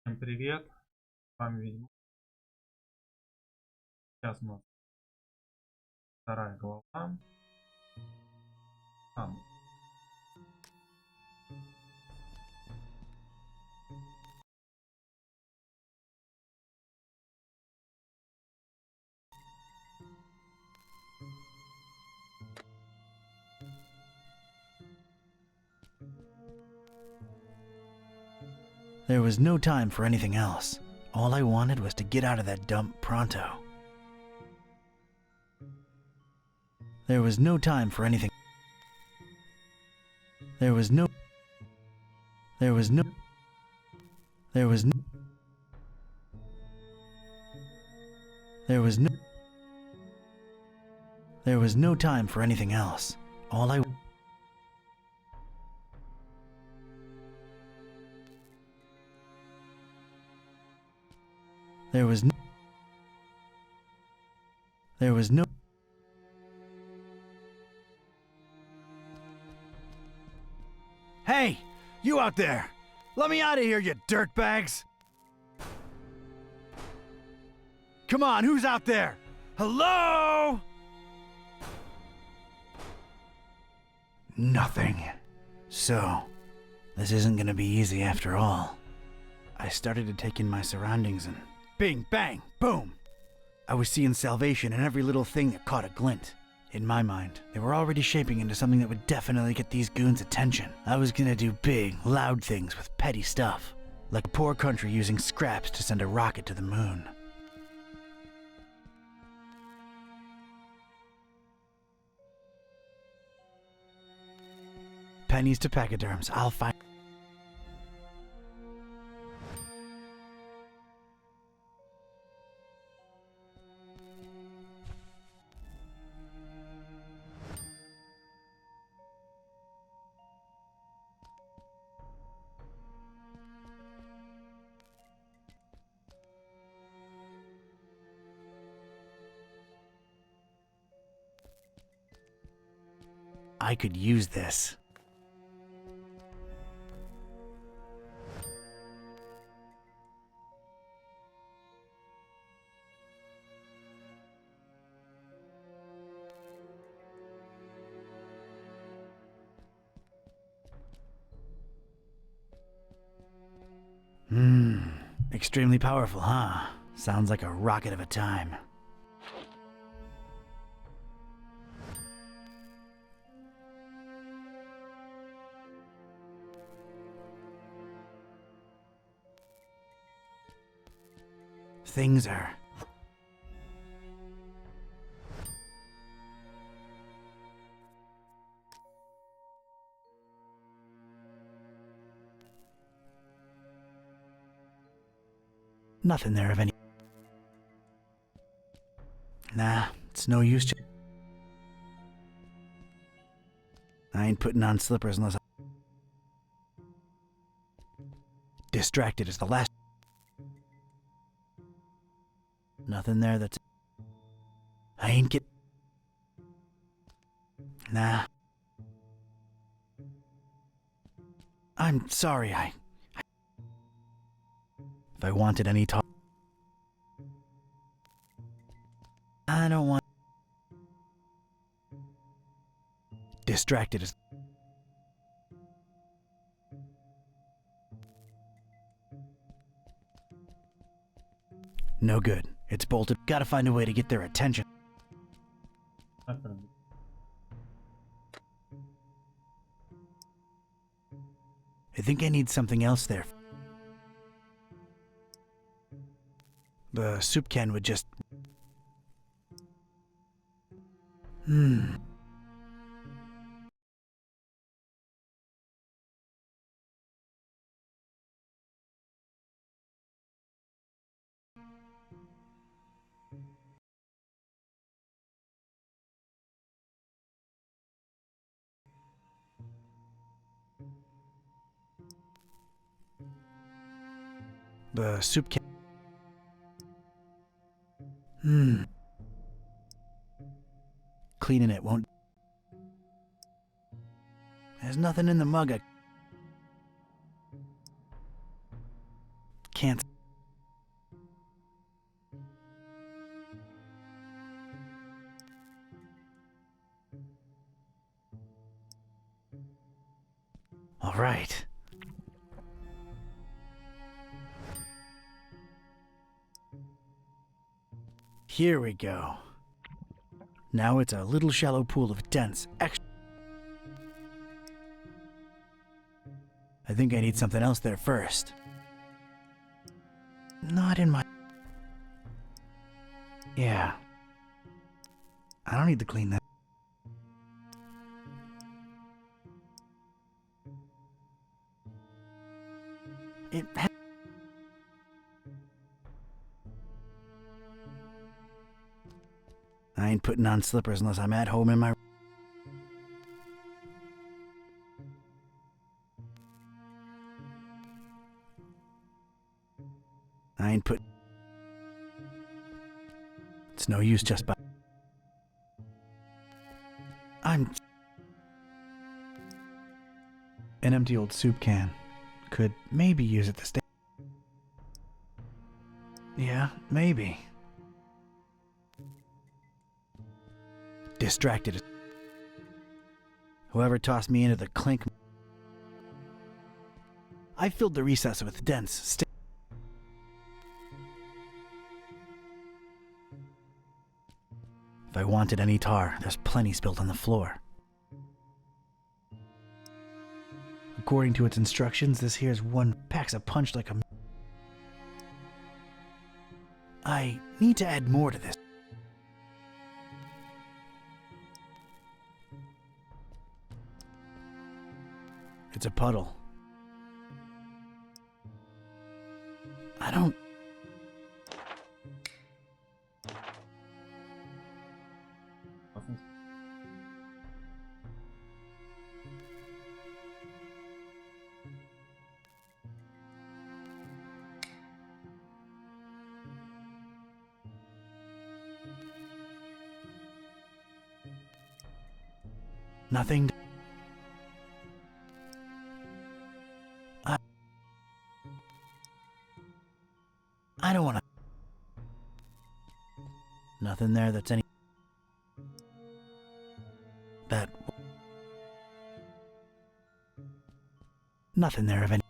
Всем привет, с вами Ведьмак. Сейчас у нас вторая глава. Храм. There was no time for anything else. All I wanted was to get out of that dump pronto. There was no time for anything. There was no time for anything else. All I There was no Hey! You out there! Let me out of here, you dirtbags! Come on, who's out there? Hello? Nothing. So, this isn't gonna be easy after all. I started to take in my surroundings and bing, bang, boom! I was seeing salvation in every little thing that caught a glint. In my mind, they were already shaping into something that would definitely get these goons' attention. I was gonna do big, loud things with petty stuff, like a poor country using scraps to send a rocket to the moon. Pennies to pachyderms, I'll find. I could use this. Extremely powerful, huh? Sounds like a rocket of a time. Things are... Nothing there of any... Nah, it's no use. I ain't putting on slippers unless I... Distracted is the last... Nothing there that's... I ain't get... Nah. I'm sorry, If I wanted any talk... I don't want... Distracted is... No good. It's bolted. Gotta find a way to get their attention. I think I need something else there. The soup can would just... The soup can... Cleaning it won't... There's nothing in the mug. can't. All right. Here we go. Now it's a little shallow pool of dense, extra. I think I need something else there first. Not in my... Yeah. I don't need to clean that. I ain't putting on slippers unless I'm at home in my... I ain't put... It's no use just by... I'm... An empty old soup can. Could maybe use it to stay... Yeah, maybe. Distracted. Whoever tossed me into the clink... I filled the recess with dense, If I wanted any tar, there's plenty spilled on the floor. According to its instructions, this here's one packs a punch like a... I need to add more to this. It's a puddle. I don't... Nothing. I don't want to... Nothing there that's any... That... Nothing there of any...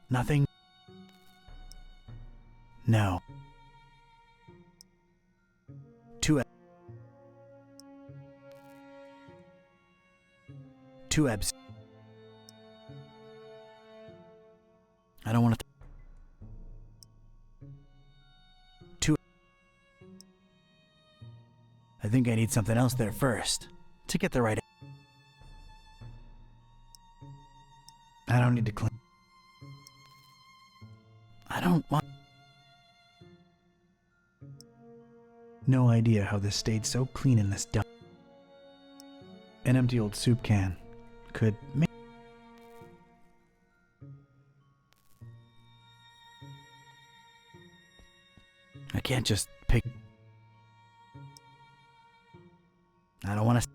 Nothing? No. Two ebbs. I don't want to... I think I need something else there first, to get the right... I don't need to clean... I don't want... No idea how this stayed so clean in this dump. An empty old soup can. Could make... I can't just pick... I don't want to...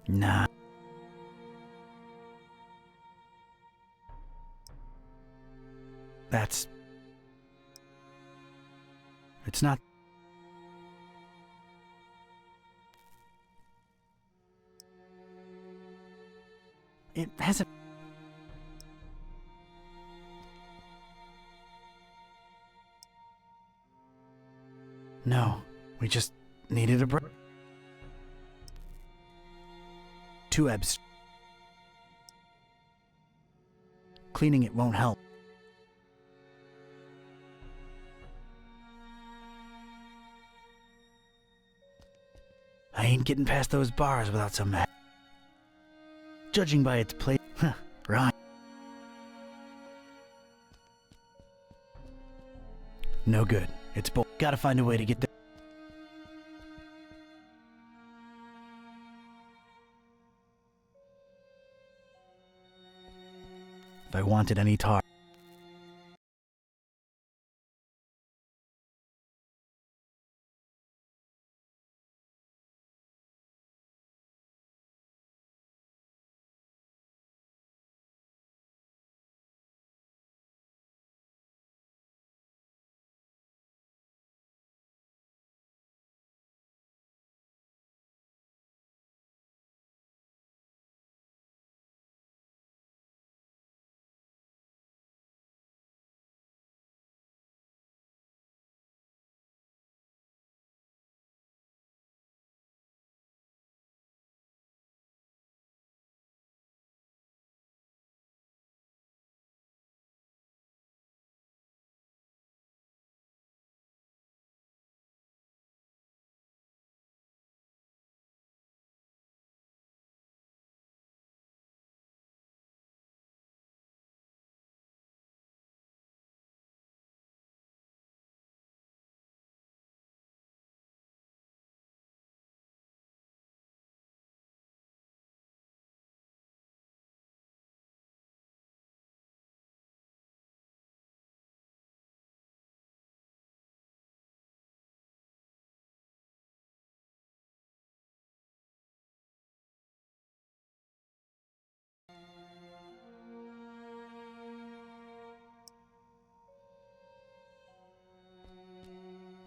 Nah. That's... It's not... It hasn't... No, we just needed a break. Two ebbs. Cleaning it won't help. I ain't getting past those bars without some... Judging by its plate... Huh, right. No good. It's bull. Gotta find a way to get there. If I wanted any tar...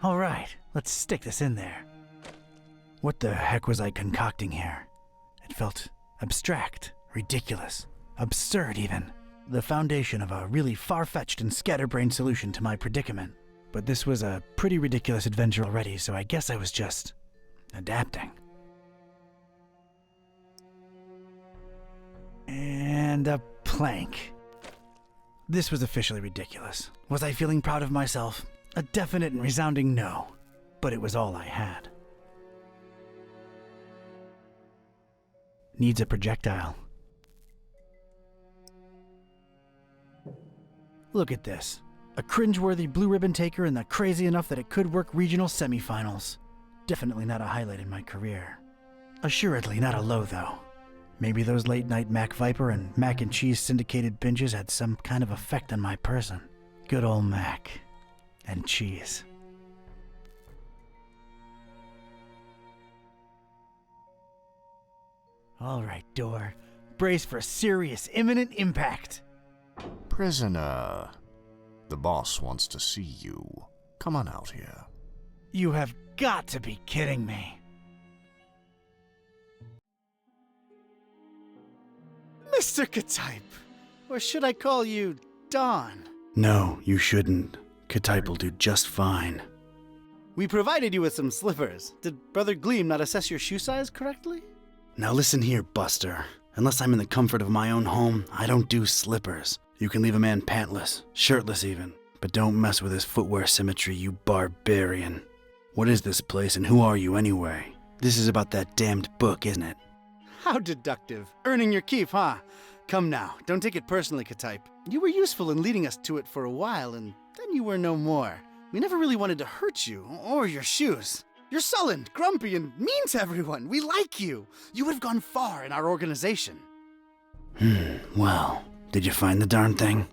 All right, let's stick this in there. What the heck was I concocting here? It felt abstract, ridiculous, absurd even. The foundation of a really far-fetched and scatterbrained solution to my predicament. But this was a pretty ridiculous adventure already, so I guess I was just adapting. And a plank. This was officially ridiculous. Was I feeling proud of myself? A definite and resounding no. But it was all I had. Needs a projectile. Look at this. A cringeworthy blue ribbon taker and the crazy enough that it could work regional semifinals. Definitely not a highlight in my career. Assuredly not a low, though. Maybe those late-night Mac Viper and mac and cheese syndicated binges had some kind of effect on my person. Good old mac and cheese. All right, door. Brace for serious, imminent impact. Prisoner, the boss wants to see you. Come on out here. You have got to be kidding me. Mr. Ktype, or should I call you Don? No, you shouldn't. Ktype will do just fine. We provided you with some slippers. Did Brother Gleam not assess your shoe size correctly? Now listen here, Buster. Unless I'm in the comfort of my own home, I don't do slippers. You can leave a man pantless, shirtless even, but don't mess with his footwear symmetry, you barbarian. What is this place and who are you anyway? This is about that damned book, isn't it? How deductive. Earning your keep, huh? Come now, don't take it personally, Ktype. You were useful in leading us to it for a while, and then you were no more. We never really wanted to hurt you, or your shoes. You're sullen, grumpy, and mean to everyone. We like you. You would have gone far in our organization. Well, did you find the darn thing?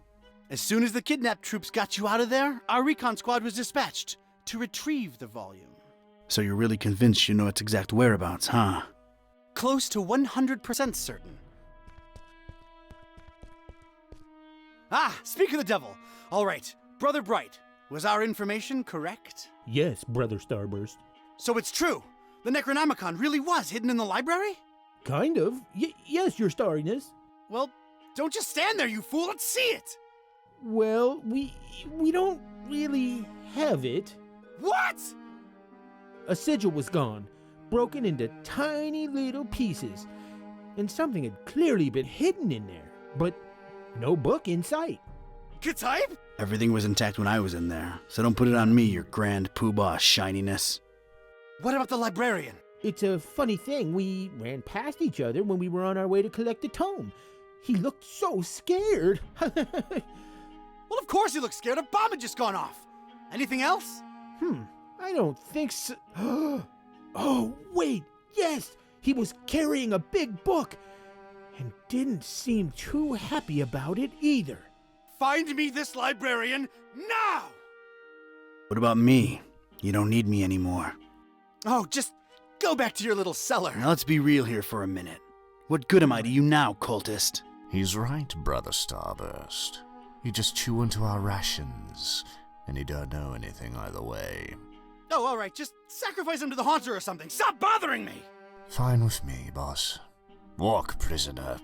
As soon as the kidnapped troops got you out of there, our recon squad was dispatched to retrieve the volume. So you're really convinced you know its exact whereabouts, huh? Close to 100% certain. Ah, speak of the devil. All right, Brother Bright, was our information correct? Yes, Brother Starburst. So it's true. The Necronomicon really was hidden in the library? Kind of. Yes, Your Starriness. Well, don't just stand there, you fool. Let's see it. Well, we don't really have it. What? A sigil was gone, broken into tiny little pieces, and something had clearly been hidden in there, but no book in sight. Ktype? Everything was intact when I was in there, so don't put it on me, your grand poobah shininess. What about the librarian? It's a funny thing, we ran past each other when we were on our way to collect the tome. He looked so scared. Well, of course he looked scared. A bomb had just gone off. Anything else? I don't think so. Oh, wait, yes! He was carrying a big book, and didn't seem too happy about it either. Find me this librarian now! What about me? You don't need me anymore. Oh, just go back to your little cellar. Now let's be real here for a minute. What good am I to you now, cultist? He's right, Brother Starburst. You just chew into our rations, and you don't know anything either way. Oh, all right, just sacrifice him to the Haunter or something. Stop bothering me! Fine with me, boss. Walk, prisoner.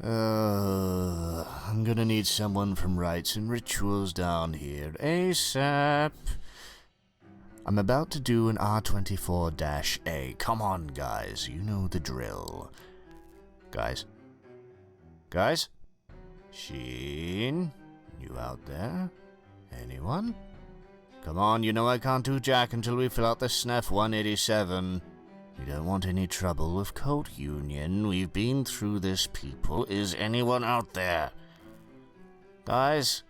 I'm gonna need someone from Rites and Rituals down here ASAP. I'm about to do an R24-A. Come on, guys. You know the drill. Guys? Sheen? You out there? Anyone? Come on, you know I can't do jack until we fill out the SNF 187. We don't want any trouble with Code Union. We've been through this, people. Is anyone out there? Guys?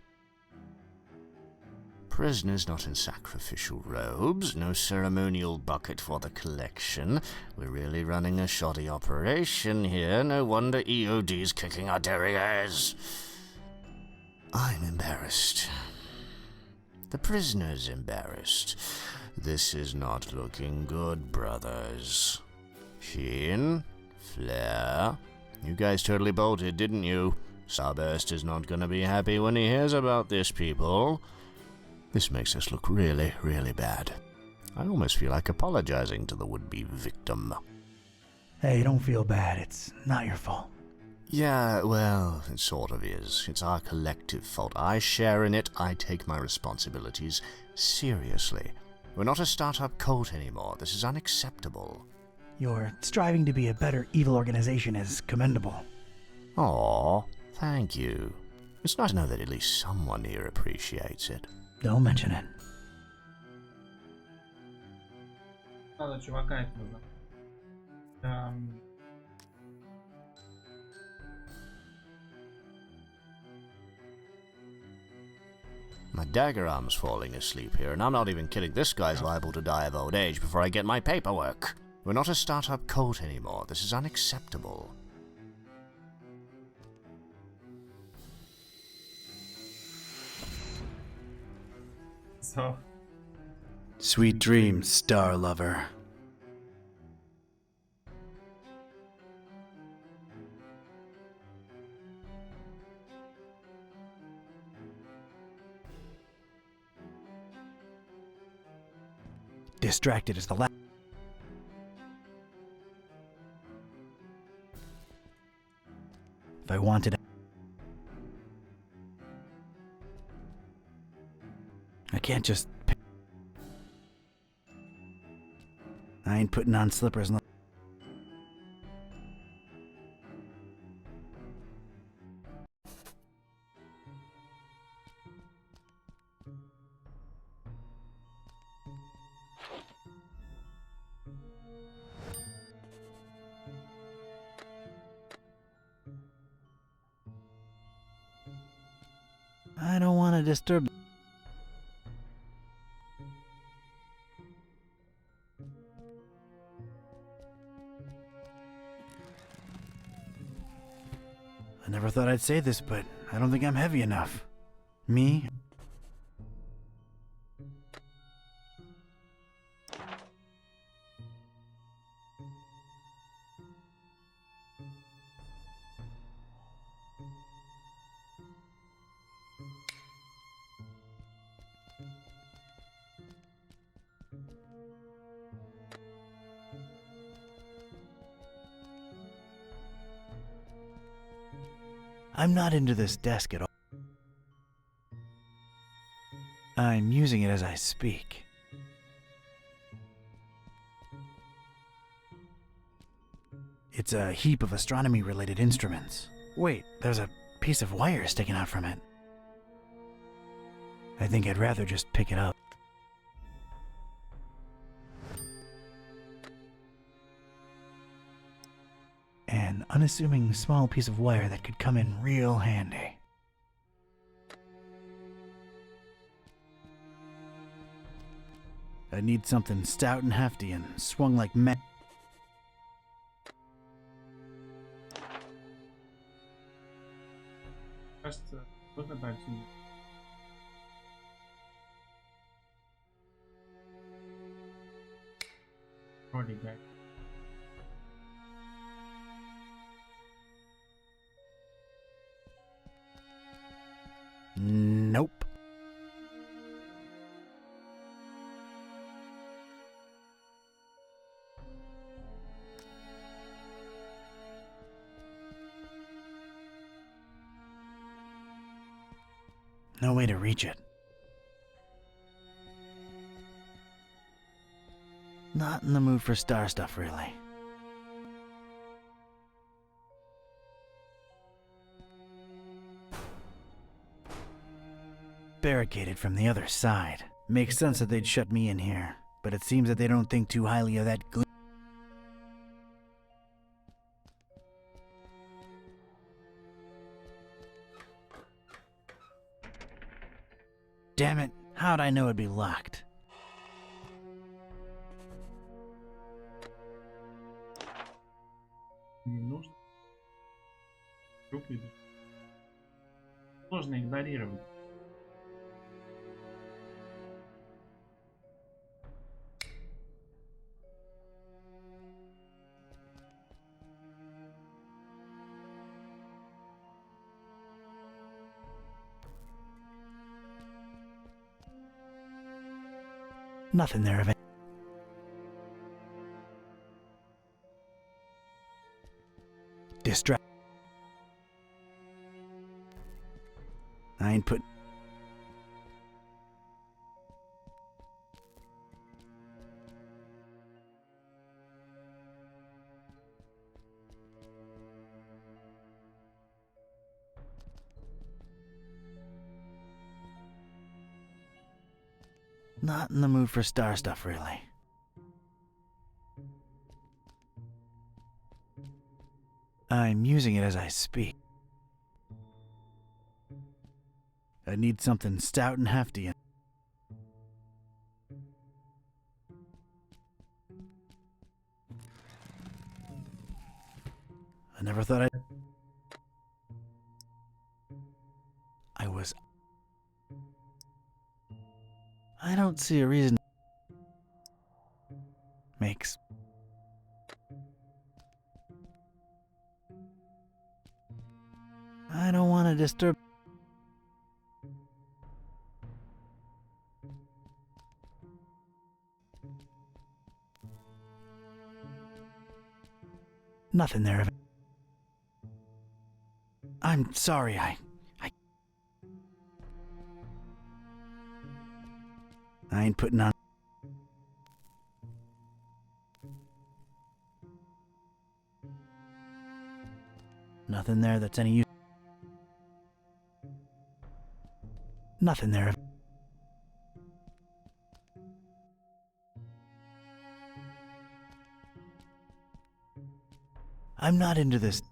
Prisoners not in sacrificial robes. No ceremonial bucket for the collection. We're really running a shoddy operation here. No wonder EOD's kicking our derrieres. I'm embarrassed. The prisoner's embarrassed. This is not looking good, brothers. Sheen? Flair? You guys totally bolted, didn't you? Starburst is not gonna be happy when he hears about this, people. This makes us look really, really bad. I almost feel like apologizing to the would-be victim. Hey, don't feel bad. It's not your fault. Yeah, well, it sort of is. It's our collective fault. I share in it. I take my responsibilities seriously. We're not a startup cult anymore. This is unacceptable. Your striving to be a better evil organization is commendable. Aw, thank you. It's nice to know that at least someone here appreciates it. Don't mention it. Надо чувака этого My dagger arm's falling asleep here, and I'm not even kidding. This guy's liable to die of old age before I get my paperwork. We're not a startup cult anymore. This is unacceptable. So, Sweet dreams, star lover. Distracted is the last. If I wanted, I can't just. I ain't putting on slippers. I don't want to disturb. I never thought I'd say this, but I don't think I'm heavy enough. Me? I'm not into this desk at all. I'm using it as I speak. It's a heap of astronomy-related instruments. Wait, there's a piece of wire sticking out from it. I think I'd rather just pick it up. An unassuming small piece of wire that could come in real handy. I need something stout and hefty and swung like men. кажется, что-то дальше. Вроде как. Nope. No way to reach it. Not in the mood for star stuff, really. Barricaded from the other side. Makes sense that they'd shut me in here, but it seems that they don't think too highly of that Damn it, how'd I know it'd be locked? Не нужно. Вдруг идут. Сложно игнорировать. Nothing there of it. Distract. I ain't put. Not in the mood for star stuff, really. I'm using it as I speak. I need something stout and hefty. I never thought I was. I don't see a reason. Makes. I don't want to disturb. Nothing there of it. I'm sorry, I ain't putting on. Nothing there that's any use. Nothing there. I'm not into this.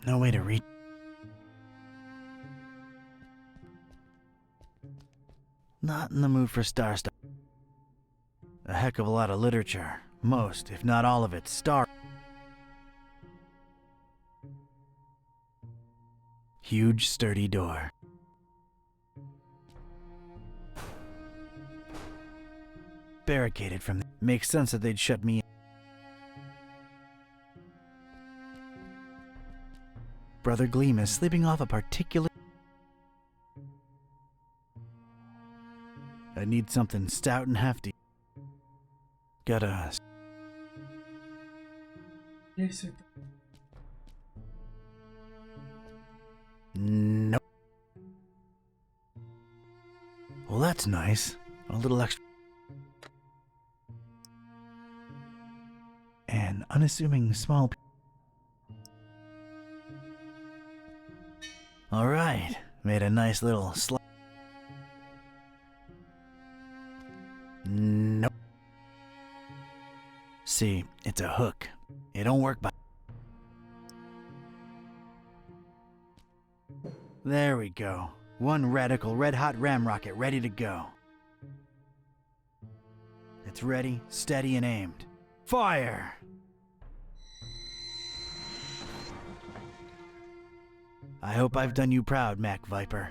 No way to read. Not in the mood for star stuff. A heck of a lot of literature. Most, if not all of it, star. Huge, sturdy door. Barricaded from. Makes sense that they'd shut me in. Brother Gleam is sleeping off a particular. I need something stout and hefty. Gotta. Yes, it. Nope. Well, that's nice. A little extra. An unassuming small. All right, made a nice little slide. Nope. See, it's a hook. It don't work by. There we go. One radical red-hot ram rocket ready to go. It's ready, steady, and aimed. Fire! I hope I've done you proud, Mac Viper.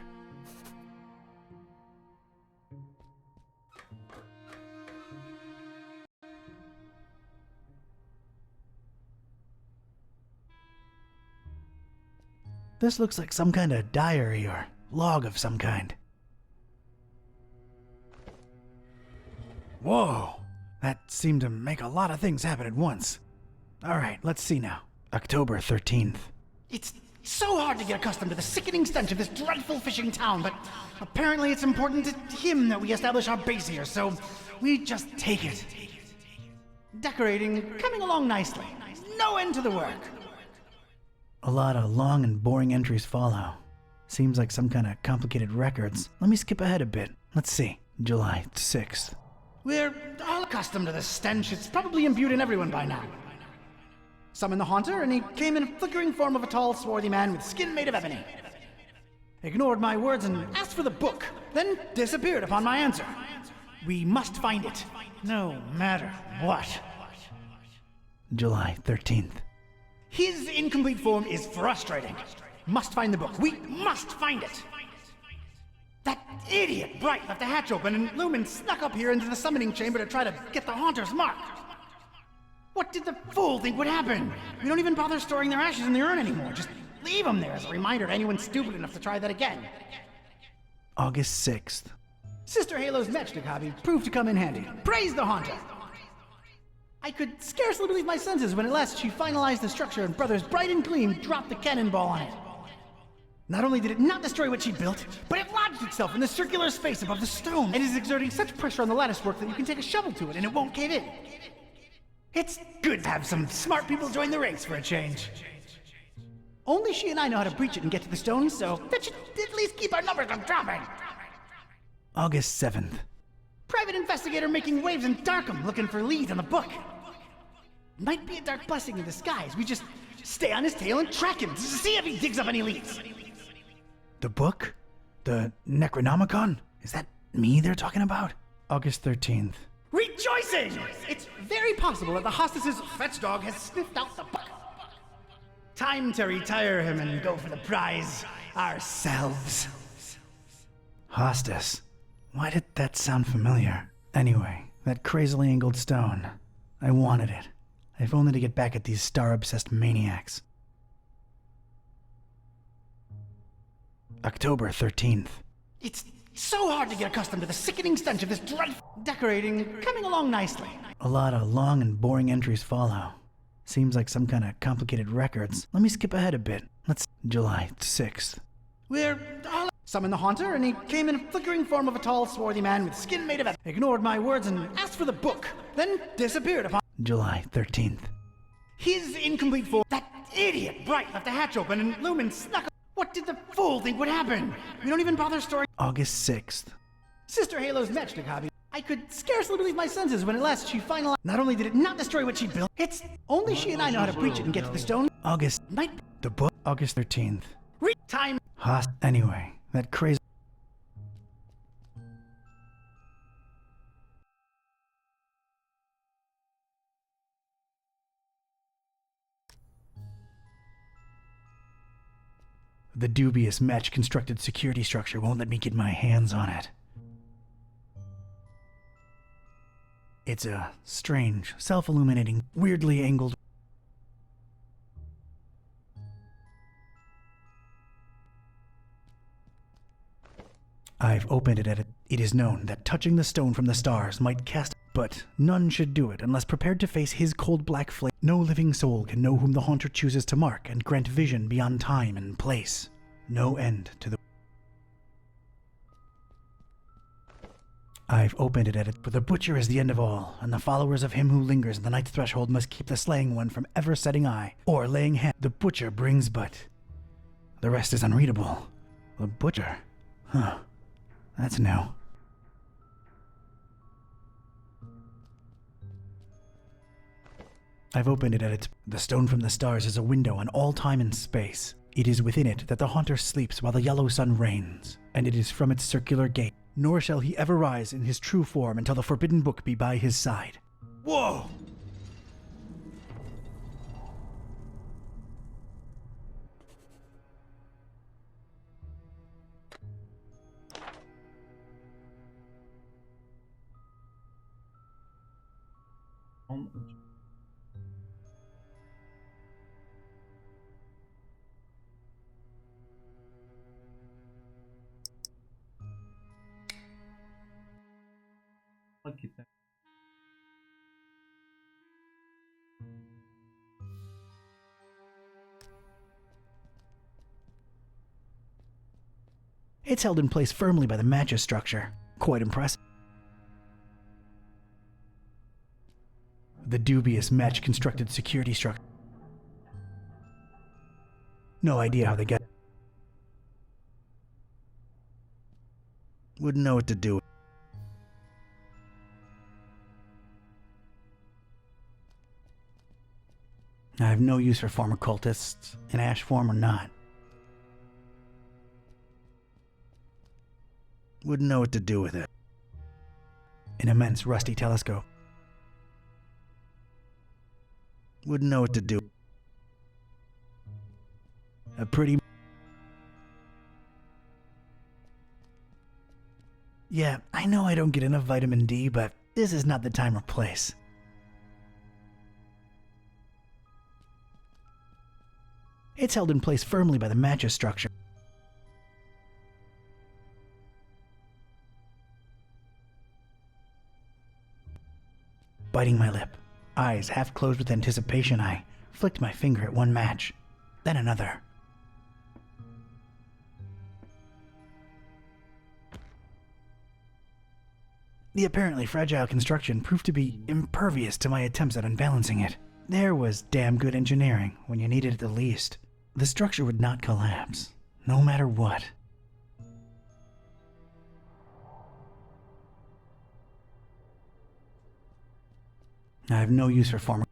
This looks like some kind of diary or log of some kind. Whoa! That seemed to make a lot of things happen at once. Alright, let's see now. October 13th. It's so hard to get accustomed to the sickening stench of this dreadful fishing town, but apparently it's important to him that we establish our base here, so we just take it. Decorating coming along nicely. No end to the work. A lot of long and boring entries follow. Seems like some kind of complicated records. Let me skip ahead a bit. Let's see. July 6th. We're all accustomed to this stench. It's probably imbued in everyone by now. Summoned the Haunter, and he came in a flickering form of a tall, swarthy man with skin made of ebony. Ignored my words and asked for the book, then disappeared upon my answer. We must find it, no matter what. July 13th. His incomplete form is frustrating. Must find the book. We must find it. That idiot Bright left the hatch open, and Lumen snuck up here into the summoning chamber to try to get the Haunter's mark. What did the fool think would happen? We don't even bother storing their ashes in the urn anymore. Just leave them there as a reminder to anyone stupid enough to try that again. August 6th. Sister Halo's matchstick hobby proved to come in handy. Praise the Haunter! I could scarcely believe my senses when at last she finalized the structure and Brothers Bright and Gleam dropped the cannonball on it. Not only did it not destroy what she built, but it lodged itself in the circular space above the stone and is exerting such pressure on the lattice work that you can take a shovel to it and it won't cave in. It's good to have some smart people join the ranks for a change. Only she and I know how to breach it and get to the stone, so that should at least keep our numbers from dropping. August 7th. Private investigator making waves in Darkham looking for leads on the book. Might be a dark blessing in disguise. We just stay on his tail and track him to see if he digs up any leads. The book? The Necronomicon? Is that me they're talking about? August 13th. Rejoicing! It's very possible that the hostess's fetch dog has sniffed out the book. Time to retire him and go for the prize ourselves. Hostess. Why did that sound familiar? Anyway, that crazily angled stone. I wanted it. If only to get back at these star-obsessed maniacs. October 13th. It's so hard to get accustomed to the sickening stench of this dreadful decorating coming along nicely. A lot of long and boring entries follow. Seems like some kind of complicated records. Let me skip ahead a bit. July 6th. We're all summoned the Haunter, and he came in flickering form of a tall, swarthy man with skin made of ebony. Ignored my words and asked for the book, then disappeared upon July 13th. his incomplete form. That idiot Bright left the hatch open, and Lumen snuck. What did the fool think would happen? We don't even bother storing. August 6th. Sister Halo's matchstick hobby. I could scarcely believe my senses when at last she finalized. Not only did it not destroy what she built, it's only she and I know how to breach it and get to the stone. August. Might The book. August 13th. time. Anyway, that crazy. The dubious match-constructed security structure won't let me get my hands on it. It's a strange, self-illuminating, weirdly angled. I've opened it at it. It is known that touching the stone from the stars might cast, but none should do it unless prepared to face his cold black flame. No living soul can know whom the Haunter chooses to mark and grant vision beyond time and place. No end to the. I've opened it at it, for the butcher is the end of all, and the followers of him who lingers in the night's threshold must keep the slaying one from ever setting eye, or laying hand. The butcher brings but. The rest is unreadable. The butcher? Huh. That's new. I've opened it at its. The stone from the stars is a window on all time and space. It is within it that the Haunter sleeps while the yellow sun reigns, and it is from its circular gate. Nor shall he ever rise in his true form until the forbidden book be by his side. Whoa! Look at that. It's held in place firmly by the mattress structure. Quite impressive. The dubious match-constructed security structure. No idea how they get. Wouldn't know what to do. I have no use for former cultists, in ash form or not. Wouldn't know what to do with it. An immense rusty telescope. Wouldn't know what to do. A pretty... Yeah, I know I don't get enough vitamin D, but this is not the time or place. It's held in place firmly by the mattress structure. Biting my lip, eyes half closed with anticipation, I flicked my finger at one match, then another. The apparently fragile construction proved to be impervious to my attempts at unbalancing it. There was damn good engineering when you needed it the least. The structure would not collapse, no matter what. I have no use for former.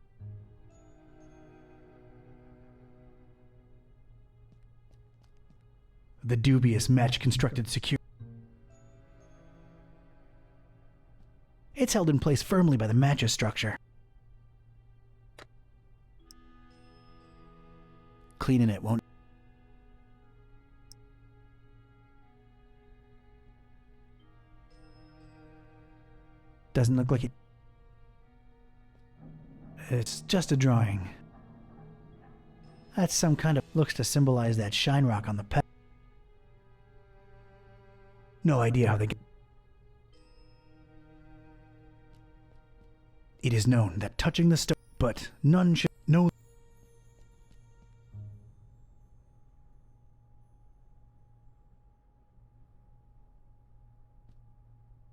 The dubious match-constructed security. It's held in place firmly by the match's structure. Cleaning it won't. Doesn't look like it. It's just a drawing. That's some kind of. Looks to symbolize that shine rock on the pet. No idea how they get. It is known that touching the stone, but none should know.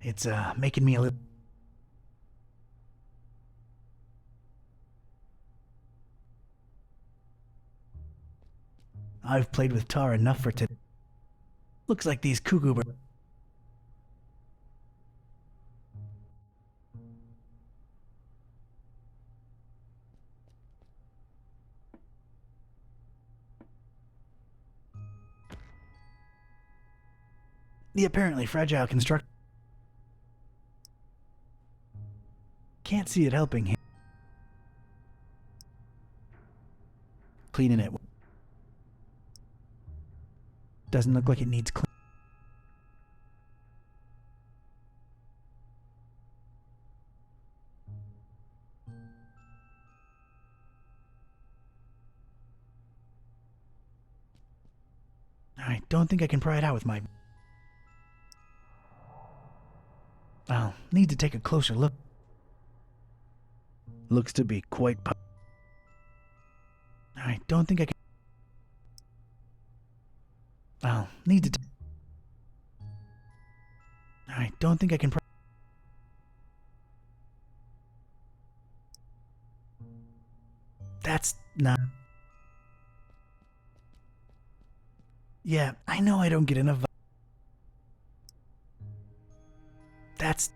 It's making me a little. I've played with tar enough for today. Looks like these cuckoo birds. The apparently fragile construct. Can't see it helping him. Cleaning it. Doesn't look like it needs clean. I don't think I can pry it out with my. I'll need to take a closer look. Looks to be quite. I don't think I can. I'll need to. I don't think I can. That's not. Yeah, I know I don't get enough. That's.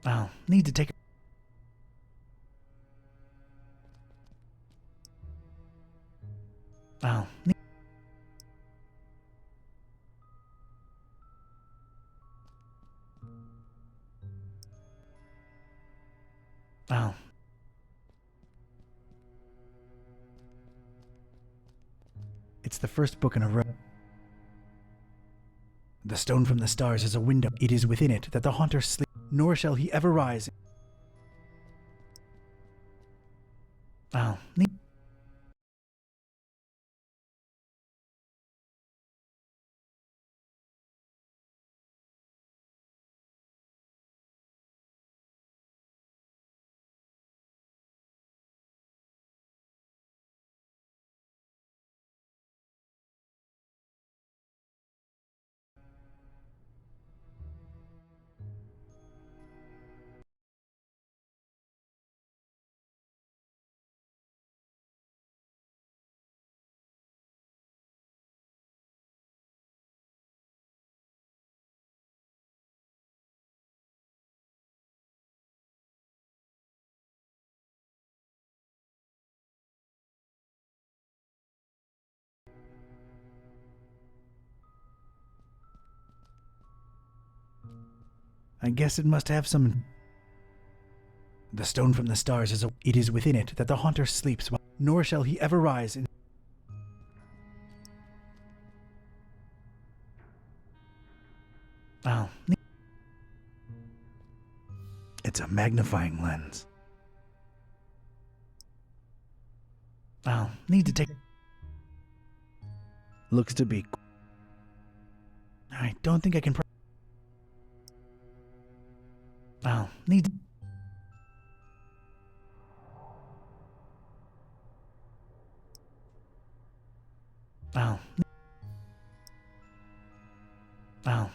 I'll need to take. I'll need. I'll. It's the first book in a row. The stone from the stars is a window. It is within it that the haunter sleeps, nor shall he ever rise. I'll need. I guess it must have some. The stone from the stars is it is within it that the haunter sleeps, nor shall he ever rise in. I'll need. It's a magnifying lens. I'll need to take. Looks to be. I don't think I can. I'll need. I'll. I'll.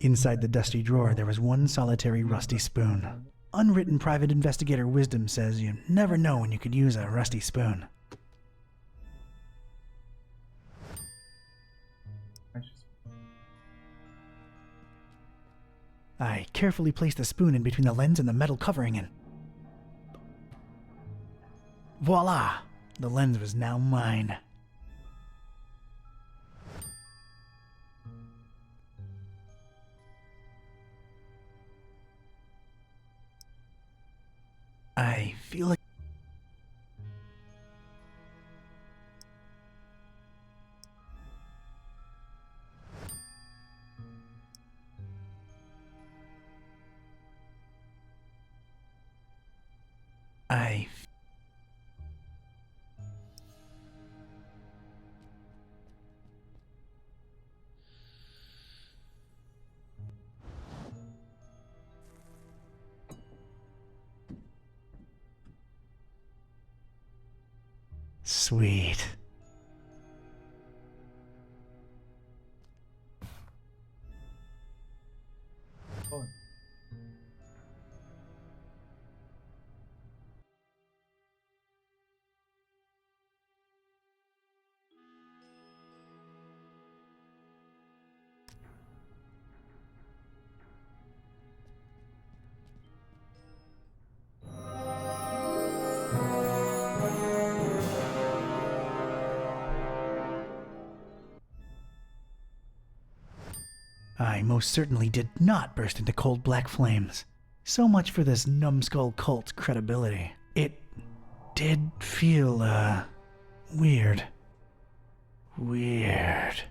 Inside the dusty drawer, there was one solitary rusty spoon. Unwritten private investigator wisdom says you never know when you could use a rusty spoon. I carefully placed the spoon in between the lens and the metal covering and... voila! The lens was now mine. I feel like... Sweet. Oh. I most certainly did not burst into cold black flames. So much for this numbskull cult's credibility. It did feel, weird. Weird.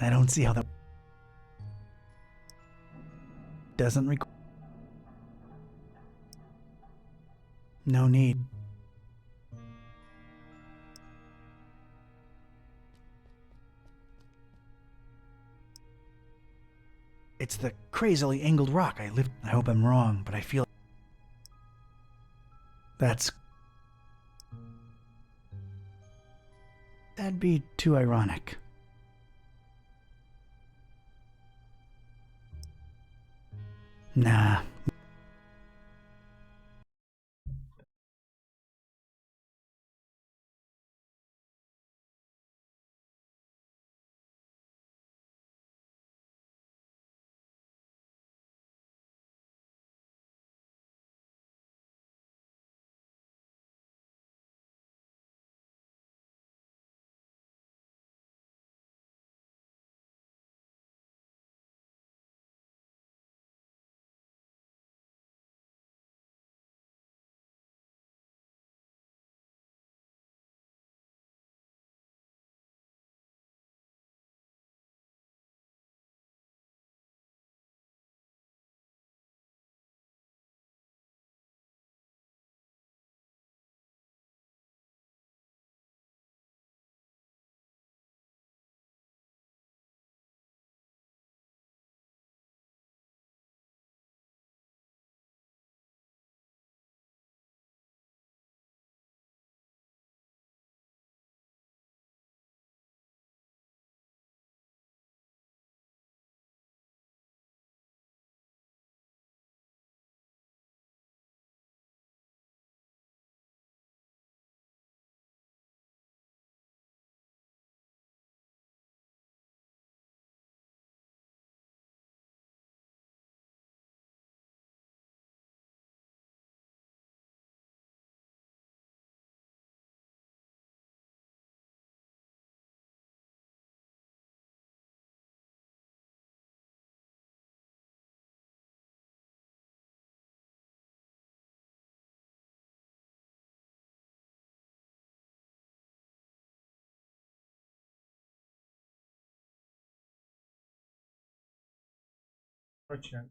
I don't see how that doesn't require. No need. It's the crazily angled rock I lift. I hope I'm wrong, but I feel that'd be too ironic. Nah, Fortune.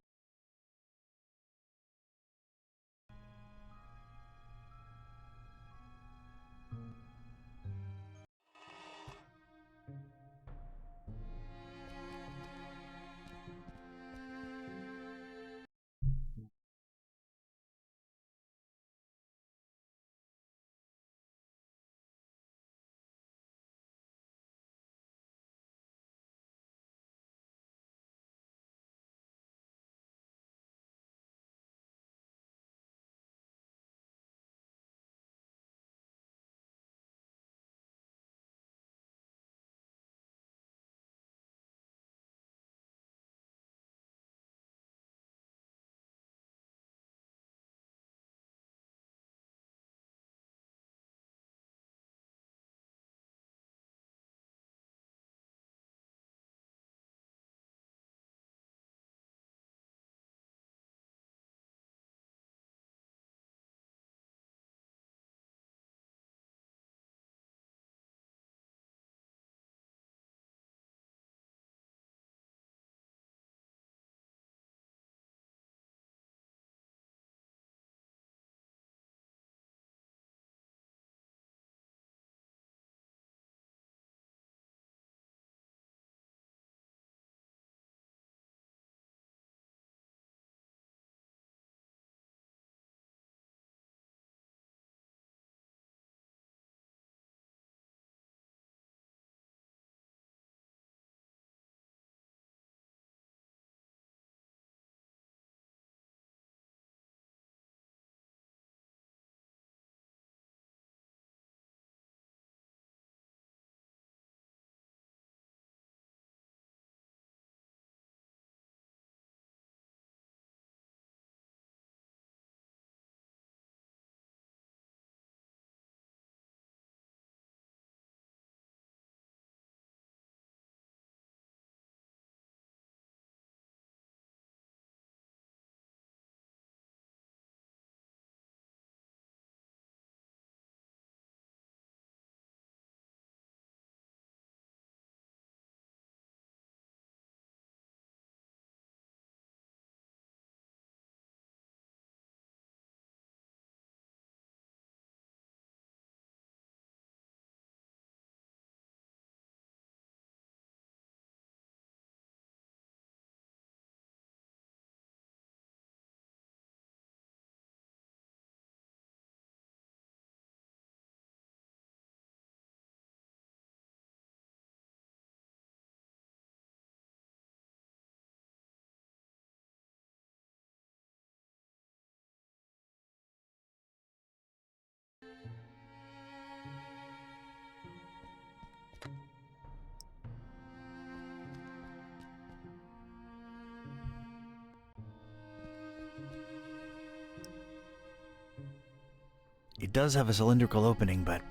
It does have a cylindrical opening, but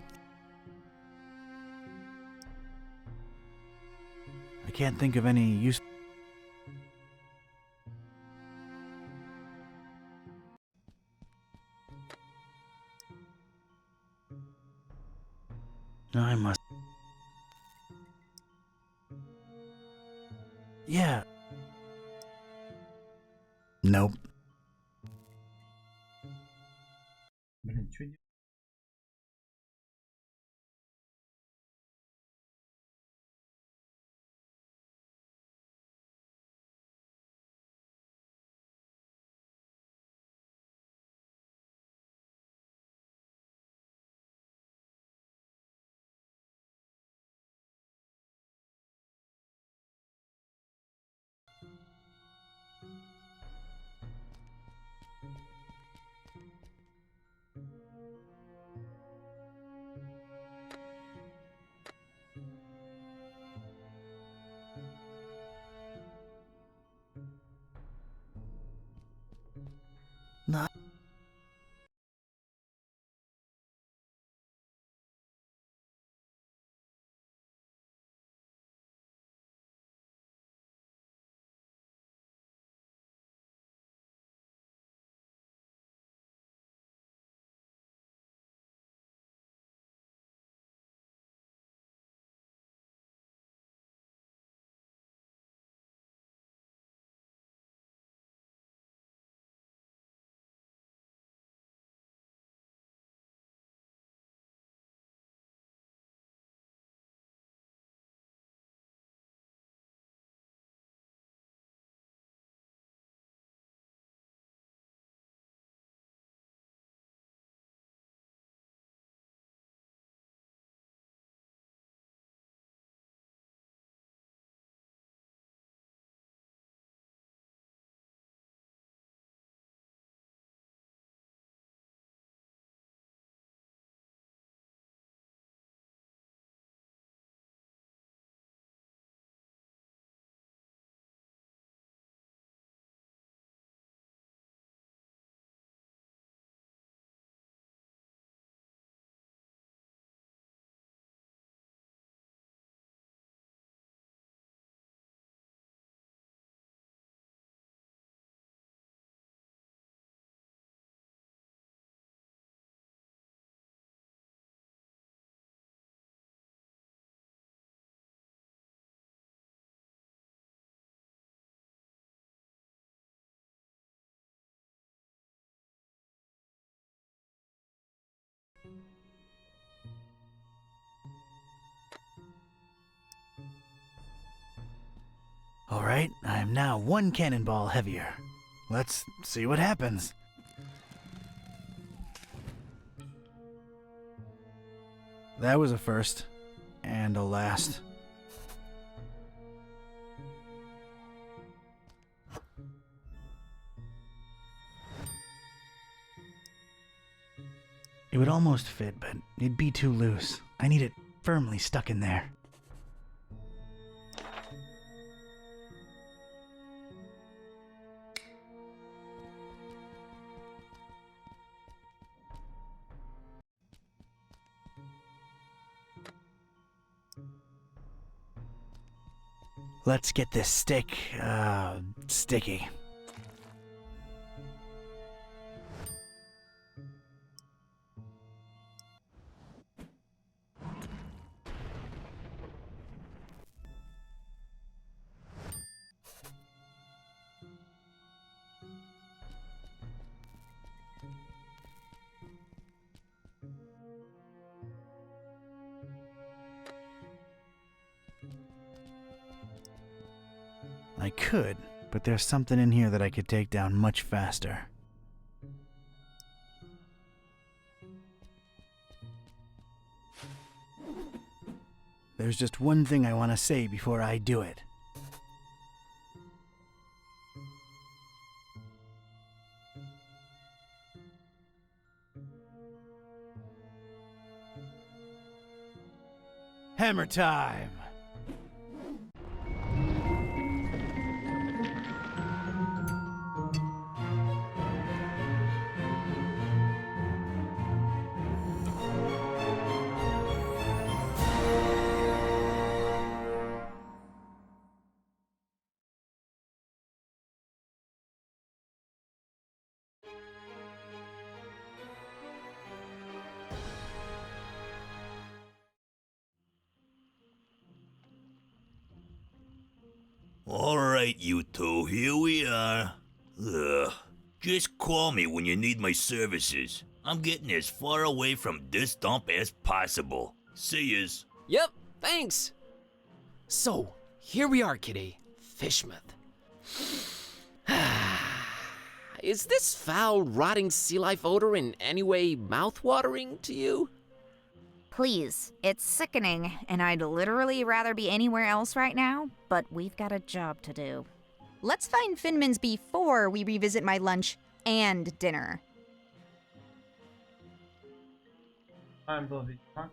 I can't think of any use. I must. Yeah. Nope. Блин, что делать? Not. Alright, I am now one cannonball heavier. Let's see what happens. That was a first. And a last. It would almost fit, but it'd be too loose. I need it firmly stuck in there. Let's get this stick, sticky. I could, but there's something in here that I could take down much faster. There's just one thing I want to say before I do it. Hammer time! Alright, you two, here we are. Ugh. Just call me when you need my services. I'm getting as far away from this dump as possible. See yous. Yep, thanks. So, here we are, Kitty. Fishmouth. Is this foul, rotting sea life odor in any way mouth-watering to you? Please, it's sickening, and I'd literally rather be anywhere else right now, but we've got a job to do. Let's find Finman's before we revisit my lunch and dinner. I'm Bobby. Huh?